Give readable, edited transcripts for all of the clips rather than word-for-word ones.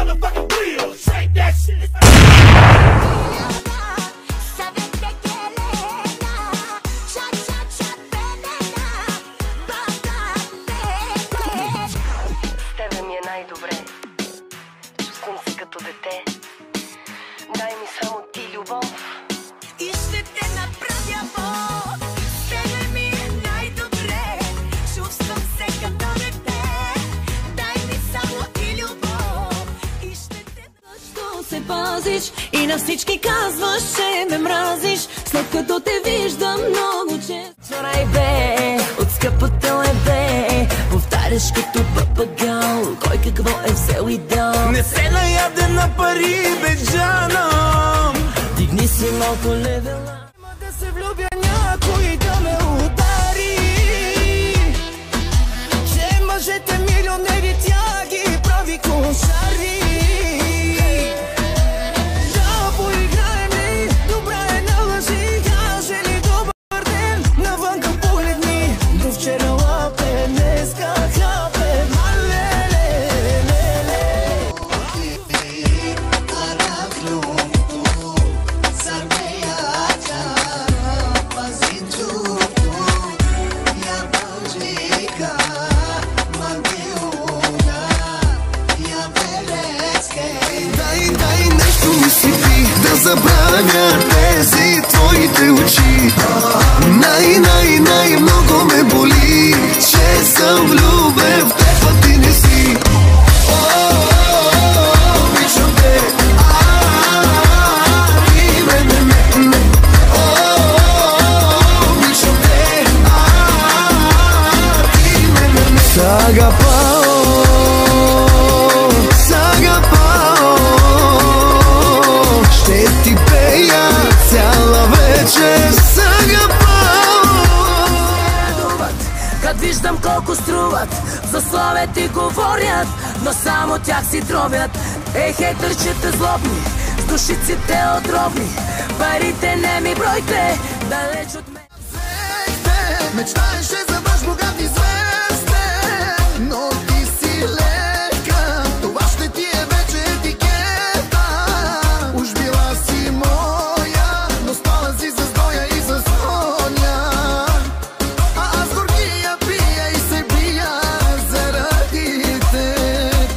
motherfucking wheel. Shake that shit. Най-добре. Чувствам се като дете. Дай ми само ти любов. И ще те направя Бог. С тебе ми е най-добре. Чувствам се като дете. Дай ми само ти любов. И ще те... Защо се пазиш и на всички казваш, че ме мразиш, след като те виждам много често. Чорай бе, от скъпото лебе, повтаряш като папагал, кой какво е взел и дал. Не се наяде на пари, бе, Джано. Дигни си малко левела. Няма да се влюбя някой да ме удари, че мъжете милионери тя ги прави кошари. Да поиграем ли, добра е на лъжи, каже ли добър ден, навънка погледни, до вчера лапе, днеска хапе, малеле. Дай нещо ми си ти, да забравя тези твоите очи. Най-много ме боли, че съм влюбен в теб, а ти не си. Обичам те, ти не. Обичам те, ти не. Сагапао, ще ти пея цяла вечер, Сагапао. Как виждам колко струват, за славе ти говорят, но само тях си дробят. Ей, хейтърчета злобни, с душиците отровни, парите не ми бройте, далеч от мен. Мечтаеше за баш богат известен, но ти си лека, това ще ти е вече етикета. Уж била си моя, но спала си с Гоя и с Соня, а аз горкия пия и се бия заради теб.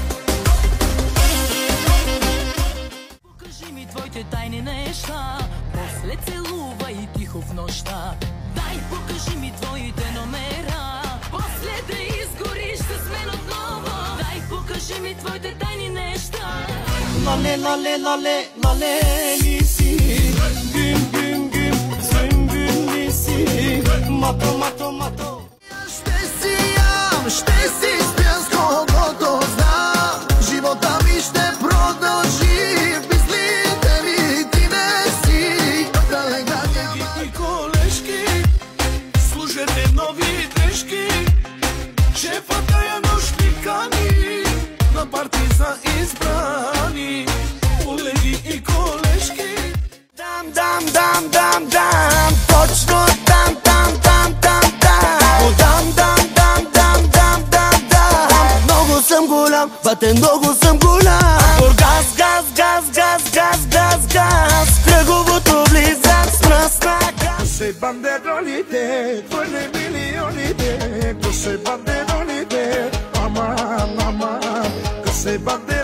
Покажи ми твоите тайни неща, после целува и тихо в нощта. Дай покажи ми твоите номера, после да изгориш с мен отново. Дай покажи ми твоите тайни неща. Лале ли си, гим, свим ли си, мато. Ще си ям, ще си спя с когото знам, живота ми ще продължи, в мислите ми ти не си. И колешки, служете нови дрежки, шефа тая нощ ни кани, на парти за избрани, колеги и колешки. Дам, точно там. Много съм голям, бате, много съм голям. Бургас, газ, кръговото влизам с мръсна газ. Се бандеролите, твърде милионите, се бандеролите, ама, се бандеролите.